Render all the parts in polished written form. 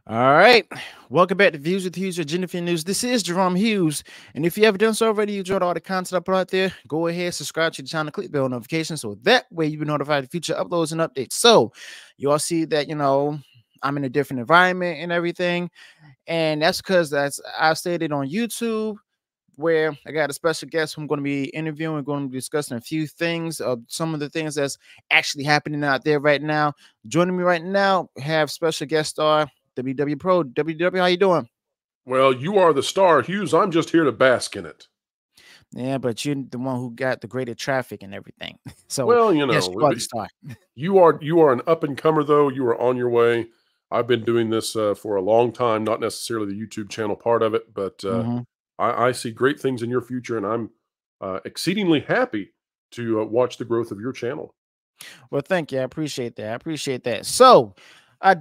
All right. Welcome back to Views with Hughes or Jennifer News. This is Jerome Hughes. And if you haven't done so already, you enjoyed all the content I put out there, go ahead, subscribe to the channel, click bell notifications so that way you'll be notified of future uploads and updates. So you all see that, I'm in a different environment and everything. And that's because that's I stated on YouTube where I got a special guest who I'm going to be interviewing. We're going to be discussing a few things of some of the things that's actually happening out there right now. Joining me right now, have special guest star WDW Pro. WDW, how you doing? Well, you are the star, Hughes. I'm just here to bask in it. Yeah, but you're the one who got the greater traffic and everything. So Well, yes, you are the star. you are an up and comer though. You are on your way. I've been doing this for a long time, not necessarily the YouTube channel part of it, but Mhm. I see great things in your future, and I'm exceedingly happy to watch the growth of your channel. Well, thank you. I appreciate that. I appreciate that. So I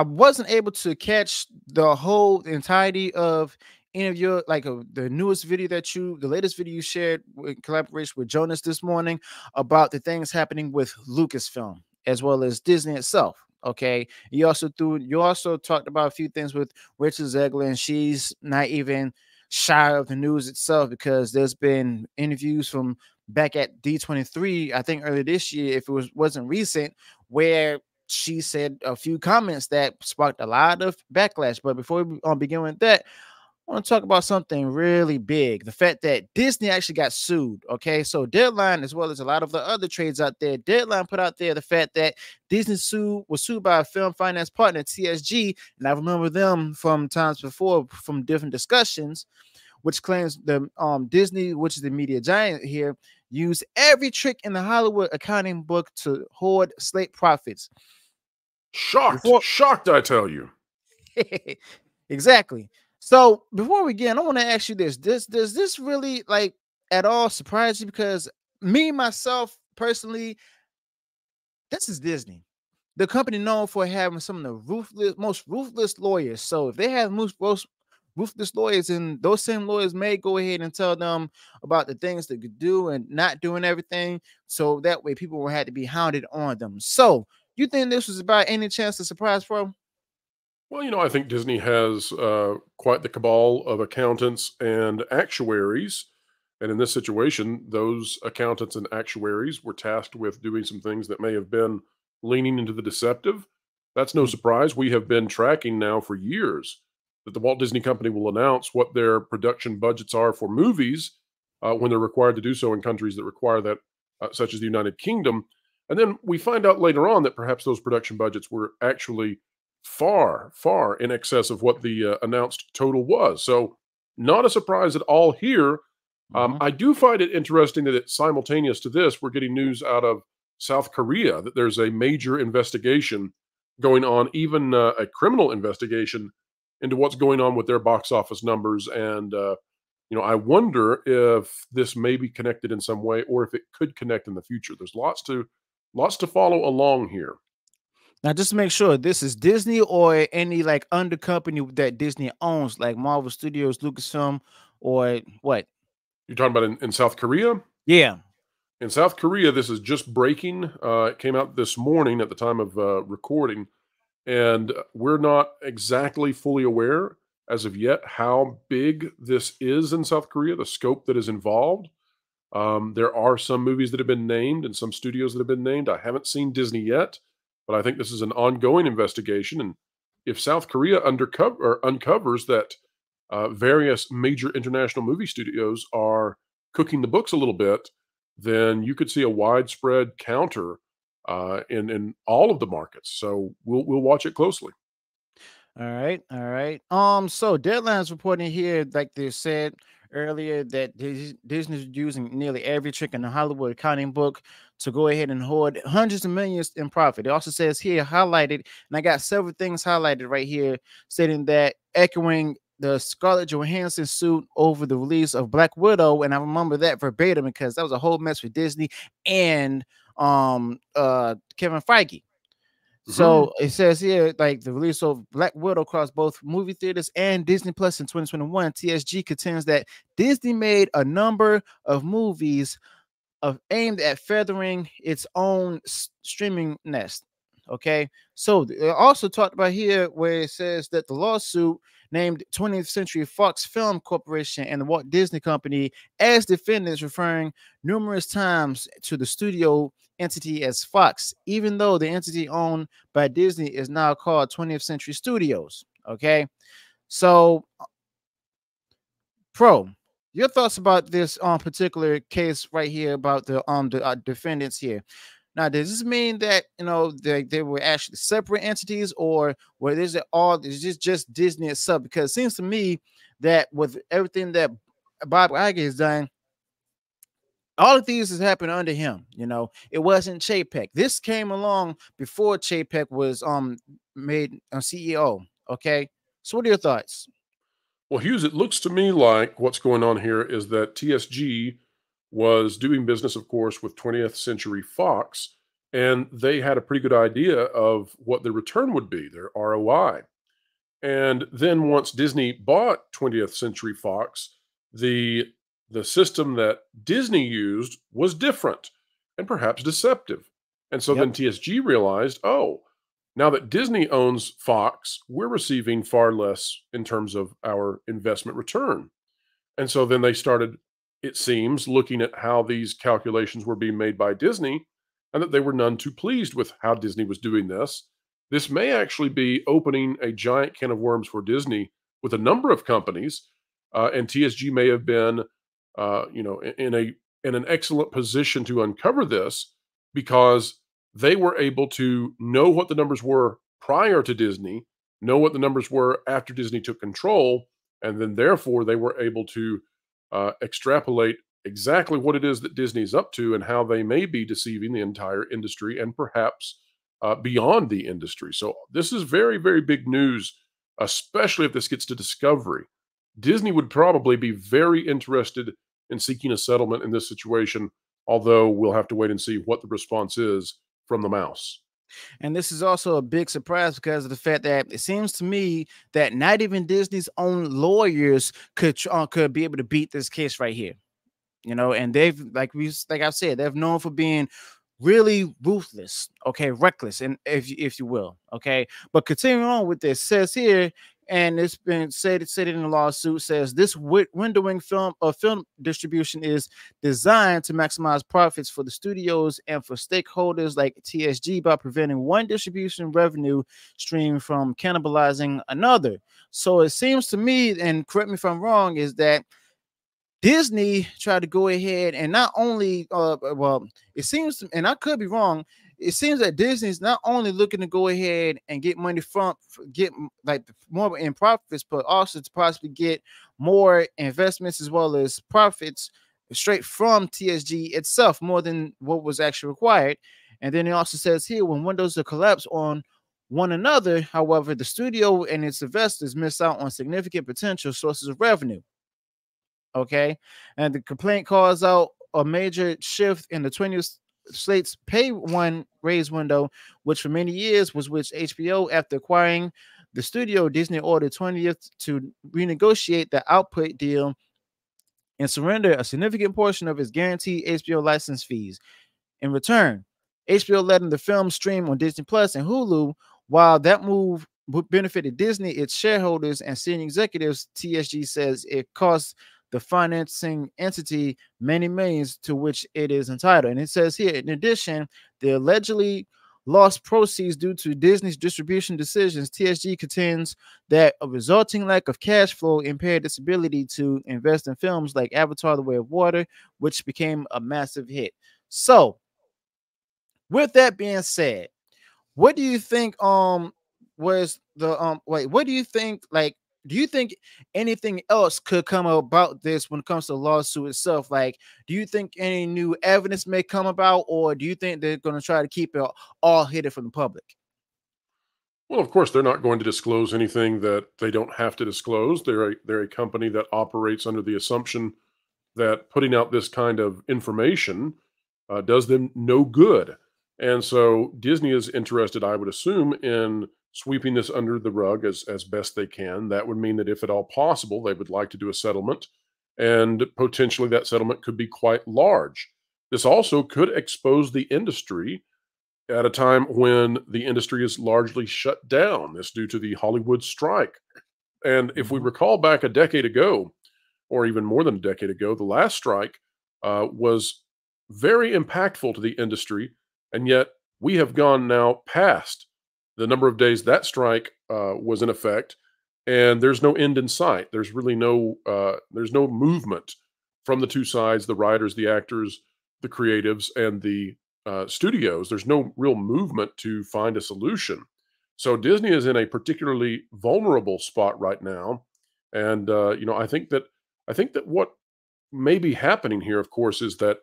wasn't able to catch the whole entirety of any of your the newest video the latest video you shared in collaboration with Jonas this morning about the things happening with Lucasfilm as well as Disney itself. Okay. You also talked about a few things with Richard Zegler, and she's not even shy of the news itself because there's been interviews from back at D23, I think earlier this year, if it wasn't recent, where she said a few comments that sparked a lot of backlash. But before we begin with that, I want to talk about something really big. The fact that Disney actually got sued. Okay. So Deadline, as well as a lot of the other trades out there, Deadline put out there the fact that Disney was sued by a film finance partner, TSG. And I remember them from times before from different discussions, which claims the Disney, which is the media giant here, used every trick in the Hollywood accounting book to hoard slate profits. Shocked, Before shocked, I tell you. exactly. So before we begin, I want to ask you this: does this really at all surprise you? Because me myself personally, this is Disney, the company known for having some of the most ruthless lawyers. So if they have most ruthless lawyers, and those same lawyers may go ahead and tell them about the things they could do and not doing everything, so that way people will have to be hounded on them. So you think this was about any chance of surprise, bro? Well, I think Disney has quite the cabal of accountants and actuaries. And in this situation, those accountants and actuaries were tasked with doing some things that may have been leaning into the deceptive. That's no surprise. We have been tracking now for years that the Walt Disney Company will announce what their production budgets are for movies when they're required to do so in countries that require that, such as the United Kingdom. And then we find out later on that perhaps those production budgets were actually far, far in excess of what the announced total was. So, not a surprise at all here. Mhm. I do find it interesting that it's simultaneous to this, we're getting news out of South Korea that there's a major investigation going on, even a criminal investigation into what's going on with their box office numbers. And, I wonder if this may be connected in some way or if it could connect in the future. There's lots to follow along here. Now, just to make sure, this is Disney or any under company that Disney owns, like Marvel Studios, Lucasfilm, or what? You're talking about in South Korea? Yeah. In South Korea, this is just breaking. It came out this morning at the time of recording, and we're not exactly fully aware as of yet how big this is in South Korea, the scope that is involved. There are some movies that have been named and some studios that have been named. I haven't seen Disney yet, but I think this is an ongoing investigation. And if South Korea uncovers that various major international movie studios are cooking the books a little bit, then you could see a widespread counter in all of the markets. So we'll watch it closely. All right, all right. So Deadline's reporting here, like they said earlier, that Disney's using nearly every trick in the Hollywood accounting book to go ahead and hoard hundreds of millions in profit. It also says here highlighted, and I got several things highlighted right here, stating that echoing the Scarlett Johansson suit over the release of Black Widow, and I remember that verbatim because that was a whole mess with Disney and Kevin Feige. Hmm. So it says here, like the release of Black Widow across both movie theaters and Disney Plus in 2021, TSG contends that Disney made a number of movies aimed at feathering its own streaming nest. Okay, so they also talked about here where it says that the lawsuit named 20th Century Fox Film Corporation and the Walt Disney Company as defendants, referring numerous times to the studio entity as Fox, even though the entity owned by Disney is now called 20th Century Studios. Okay, so Pro, your thoughts about this particular case right here about the defendants here. Now, does this mean that they were actually separate entities, or were this all is this just Disney itself? Because it seems to me that with everything that Bob Iger has done, all of these has happened under him. It wasn't Chapek. This came along before Chapek was made a CEO. Okay, so what are your thoughts? Well, Hughes, it looks to me like what's going on here is that TSG was doing business, of course, with 20th Century Fox, and they had a pretty good idea of what the return would be, their ROI. And then once Disney bought 20th Century Fox, the the system that Disney used was different and perhaps deceptive. And so Yep. then TSG realized, oh, now that Disney owns Fox, we're receiving far less in terms of our investment return. And so then they started, it seems, looking at how these calculations were being made by Disney and that they were none too pleased with how Disney was doing this. This may actually be opening a giant can of worms for Disney with a number of companies, and TSG may have been, in an excellent position to uncover this because they were able to know what the numbers were prior to Disney, know what the numbers were after Disney took control, and then therefore they were able to extrapolate exactly what it is that Disney's up to and how they may be deceiving the entire industry and perhaps beyond the industry. So this is very, very big news, especially if this gets to discovery. Disney would probably be very interested in seeking a settlement in this situation, although we'll have to wait and see what the response is from the mouse. And this is also a big surprise because of the fact that it seems to me that not even Disney's own lawyers could be able to beat this case right here. And they've like I've said, they've known for being really ruthless, okay, reckless, and if you will, okay. But continuing on with this, says here, and it's been said in the lawsuit, says this windowing film distribution is designed to maximize profits for the studios and for stakeholders like TSG by preventing one distribution revenue stream from cannibalizing another. So it seems to me, and correct me if I'm wrong, is that Disney tried to go ahead and not only, well, it seems, and I could be wrong, it seems that Disney's not only looking to go ahead and get money from, get like more in profits, but also to possibly get more investments as well as profits straight from TSG itself, more than what was actually required. And then it also says here, when windows are collapsed on one another, however, the studio and its investors miss out on significant potential sources of revenue. Okay, and the complaint calls out a major shift in the 20th state's pay one raise window, which for many years was which HBO, after acquiring the studio, Disney ordered 20th to renegotiate the output deal and surrender a significant portion of its guaranteed HBO license fees. In return, HBO letting the film stream on Disney Plus and Hulu. While that move benefited Disney, its shareholders, and senior executives, TSG says it cost the financing entity many millions to which it is entitled. And it says here, in addition, the allegedly lost proceeds due to Disney's distribution decisions, TSG contends that a resulting lack of cash flow impaired its ability to invest in films like Avatar: The Way of Water, which became a massive hit. So, with that being said, what do you think was the wait, what do you think, like, do you think anything else could come about this when it comes to the lawsuit itself? Like, do you think any new evidence may come about, or do you think they're going to try to keep it all hidden from the public? Well, of course, they're not going to disclose anything that they don't have to disclose. They're a company that operates under the assumption that putting out this kind of information does them no good. And so Disney is interested, I would assume, in sweeping this under the rug as best they can. That would mean that if at all possible, they would like to do a settlement, and potentially that settlement could be quite large. This also could expose the industry at a time when the industry is largely shut down. This due to the Hollywood strike. And if we Mhm. recall back a decade ago, or even more than a decade ago, the last strike was very impactful to the industry. And yet we have gone now past the number of days that strike was in effect, and there's no end in sight. There's no movement from the two sides, the writers, the actors, the creatives, and the studios. There's no real movement to find a solution. So Disney is in a particularly vulnerable spot right now, and I think that what may be happening here, of course, is that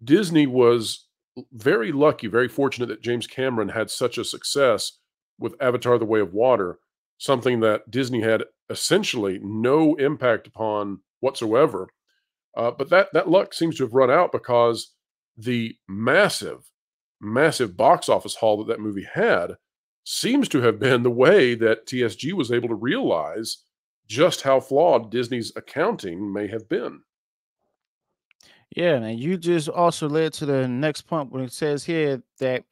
Disney was very lucky, very fortunate that James Cameron had such a success with Avatar: The Way of Water, something that Disney had essentially no impact upon whatsoever. But that luck seems to have run out because the massive box office haul that that movie had seems to have been the way that TSG was able to realize just how flawed Disney's accounting may have been. Yeah, and you just also led to the next point when it says here that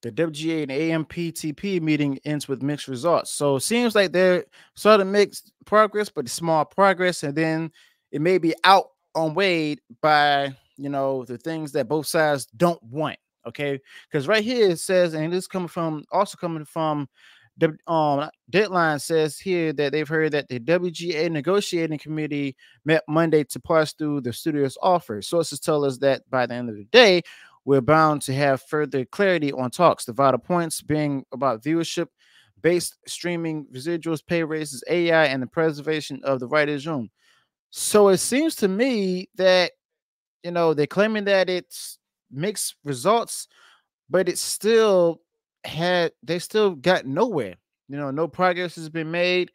the WGA and AMPTP meeting ends with mixed results. So it seems like they're sort of mixed progress, but small progress, and then it may be out on Wade by the things that both sides don't want. Okay, because right here it says, and this coming from the deadline says here that they've heard that the WGA negotiating committee met Monday to parse through the studio's offers. Sources tell us that by the end of the day, we're bound to have further clarity on talks. The vital points being about viewership, based streaming residuals, pay raises, AI, and the preservation of the writers' room. So it seems to me that they're claiming that it's mixed results, but it's still they still got nowhere. No progress has been made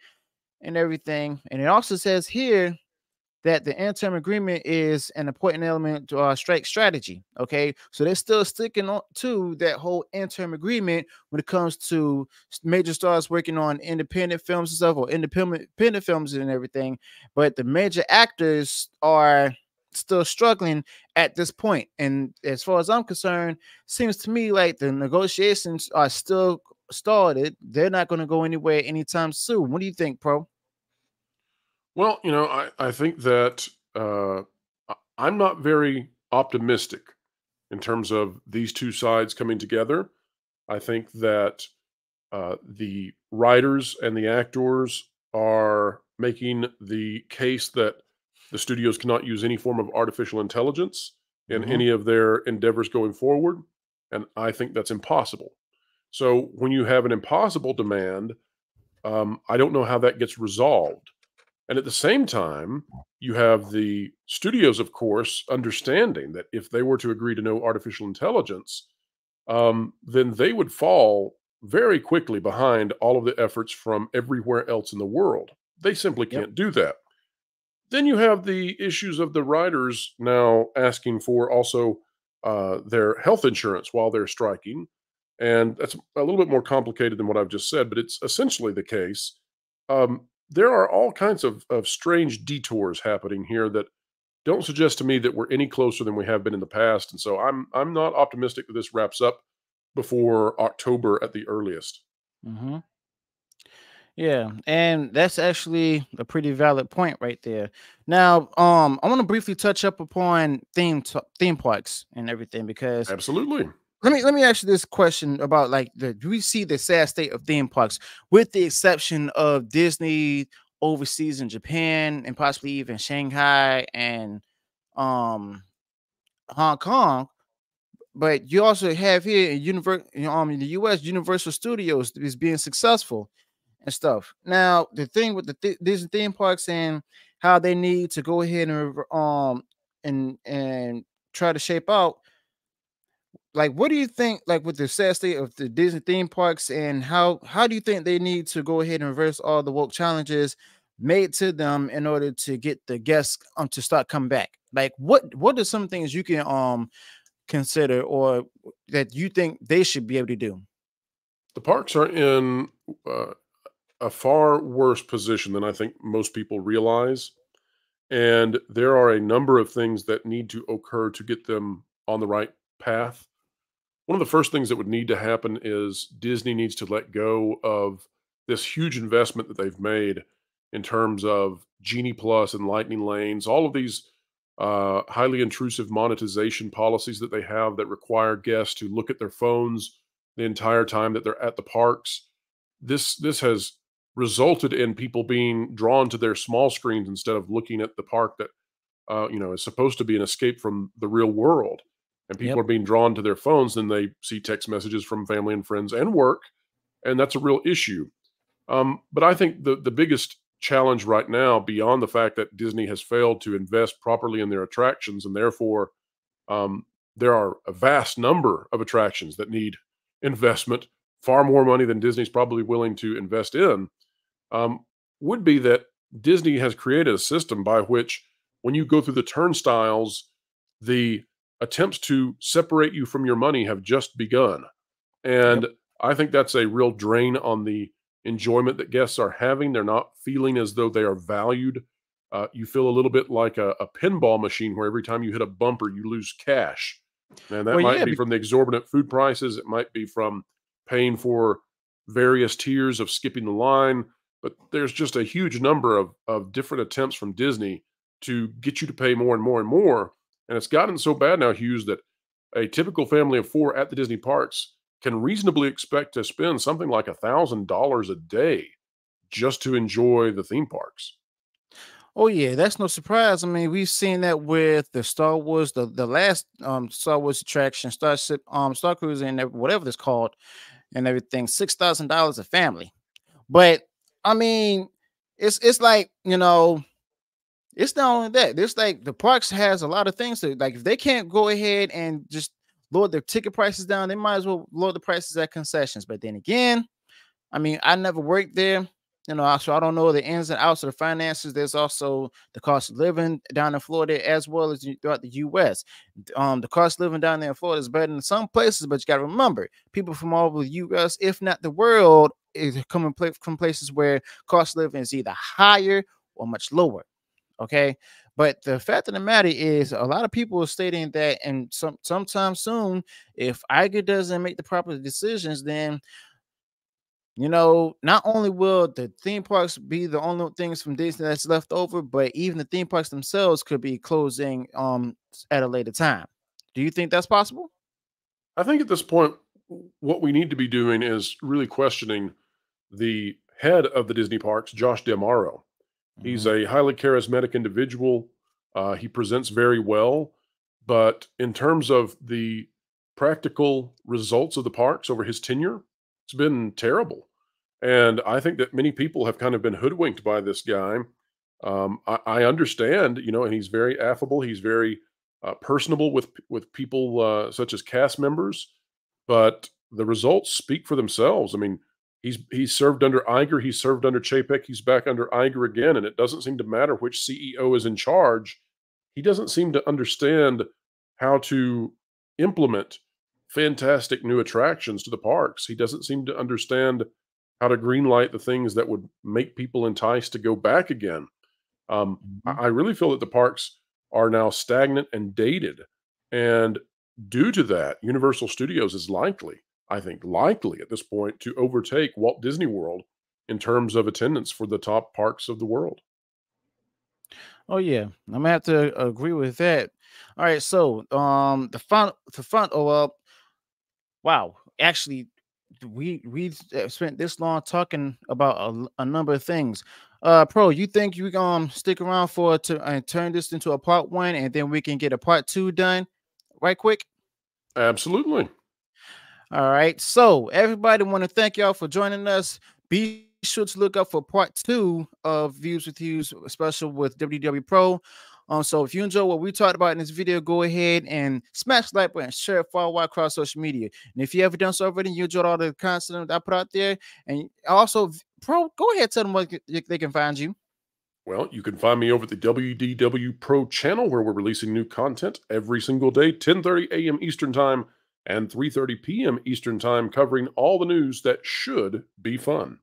and everything. And it also says here that the interim agreement is an important element to our strike strategy. Okay, so they're still sticking on to that whole interim agreement when it comes to major stars working on independent films and stuff, or independent films and everything. But the major actors are still struggling at this point. And as far as I'm concerned, seems to me like the negotiations are still stalled. They're not going to go anywhere anytime soon. What do you think, Pro? Well, I think that I'm not very optimistic in terms of these two sides coming together. I think that the writers and the actors are making the case that the studios cannot use any form of artificial intelligence in Hmm. any of their endeavors going forward. And I think that's impossible. So when you have an impossible demand, I don't know how that gets resolved. And at the same time, you have the studios, of course, understanding that if they were to agree to no artificial intelligence, then they would fall very quickly behind all of the efforts from everywhere else in the world. They simply Yep. can't do that. Then you have the issues of the writers now asking for also their health insurance while they're striking. And that's a little bit more complicated than what I've just said, but it's essentially the case. There are all kinds of strange detours happening here that don't suggest to me that we're any closer than we have been in the past. And so I'm not optimistic that this wraps up before October at the earliest. Hmm. Yeah, and that's actually a pretty valid point right there. Now, I want to briefly touch up upon theme parks and everything because Absolutely. let me ask you this question about like do we see the sad state of theme parks with the exception of Disney overseas in Japan and possibly even Shanghai and um Hong Kong, but you also have here in the US Universal Studios is being successful and stuff. Now, the thing with the Disney theme parks and how they need to go ahead and try to shape out, like, what do you think, like, with the sad state of the Disney theme parks, and how do you think they need to go ahead and reverse all the woke challenges made to them in order to get the guests to start coming back? Like, what are some things you can consider or that you think they should be able to do? The parks are in uh, a far worse position than I think most people realize. And there are a number of things that need to occur to get them on the right path. one of the first things that would need to happen is Disney needs to let go of this huge investment that they've made in terms of Genie Plus and Lightning Lanes, all of these highly intrusive monetization policies that they have that require guests to look at their phones the entire time that they're at the parks. This has resulted in people being drawn to their small screens instead of looking at the park that is supposed to be an escape from the real world. And people Yep. are being drawn to their phones, then they see text messages from family and friends and work, and that's a real issue. But I think the biggest challenge right now, beyond the fact that Disney has failed to invest properly in their attractions, and therefore there are a vast number of attractions that need investment, far more money than Disney's probably willing to invest in, um, would be that Disney has created a system by which, when you go through the turnstiles, the attempts to separate you from your money have just begun. Yep. And I think that's a real drain on the enjoyment that guests are having. They're not feeling as though they are valued. You feel a little bit like a pinball machine where every time you hit a bumper, you lose cash. And that Well, might yeah. be from the exorbitant food prices. It might be from paying for various tiers of skipping the line. But there's just a huge number of different attempts from Disney to get you to pay more and more and more. And it's gotten so bad now, Hughes, that a typical family of four at the Disney parks can reasonably expect to spend something like $1,000 a day just to enjoy the theme parks. Oh yeah, that's no surprise. I mean, we've seen that with the Star Wars, the last Star Wars attraction, Starship, Star Cruiser, and whatever it's called, and everything. $6,000 a family. But I mean, it's like, it's not only that. It's like the parks has a lot of things to, like, if they can't go ahead and just lower their ticket prices down, they might as well lower the prices at concessions. But then again, I mean, I never worked there, so I don't know the ins and outs of the finances. There's also the cost of living down in Florida as well as throughout the U.S. The cost of living down there in Florida is better than some places, but you got to remember, people from all over the U.S., if not the world, is coming from places where cost of living is either higher or much lower. Okay. But the fact of the matter is, a lot of people are stating that, and sometime soon, if Iger doesn't make the proper decisions, then not only will the theme parks be the only things from Disney that's left over, but even the theme parks themselves could be closing at a later time. Do you think that's possible? I think at this point, what we need to be doing is really questioning the head of the Disney parks, Josh D'Amaro. He's Mhm. a highly charismatic individual. He presents very well, but in terms of the practical results of the parks over his tenure, it's been terrible. And I think that many people have kind of been hoodwinked by this guy. I understand, and he's very affable. He's very personable with people such as cast members, but the results speak for themselves. I mean, he's served under Iger, he's served under Chapek, he's back under Iger again, and it doesn't seem to matter which CEO is in charge. He doesn't seem to understand how to implement fantastic new attractions to the parks. He doesn't seem to understand how to greenlight the things that would make people enticed to go back again. Mhm. I really feel that the parks are now stagnant and dated. And due to that, Universal Studios is likely, I think, likely at this point to overtake Walt Disney World in terms of attendance for the top parks of the world. Oh yeah, I'm gonna have to agree with that. All right, so the front. Oh well, wow. Actually, we spent this long talking about a number of things. Pro, you think you stick around for to turn this into a part one, and then we can get a part two done right quick? Absolutely. All right. So everybody, want to thank y'all for joining us. Be sure to look up for part two of Views with Hughes special with WDW Pro. So if you enjoy what we talked about in this video, go ahead and smash the like button, share it far wide across social media. And if you haven't done so already, you enjoyed all the content that I put out there. And also, Pro, go ahead, tell them what they can find you. Well, you can find me over at the WDW Pro channel where we're releasing new content every single day, 10:30 a.m. Eastern Time and 3:30 p.m. Eastern Time, covering all the news that should be fun.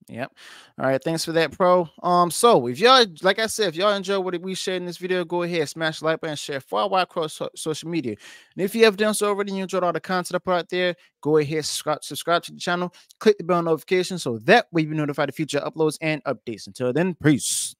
Yep. All right. Thanks for that, pro. So if y'all, like I said, if y'all enjoy what we shared in this video, go ahead, smash the like button, share far wide across social media. And if you have done so already and you enjoyed all the content I put out there, go ahead, subscribe to the channel, click the bell notification so that way you be notified of future uploads and updates. Until then, peace.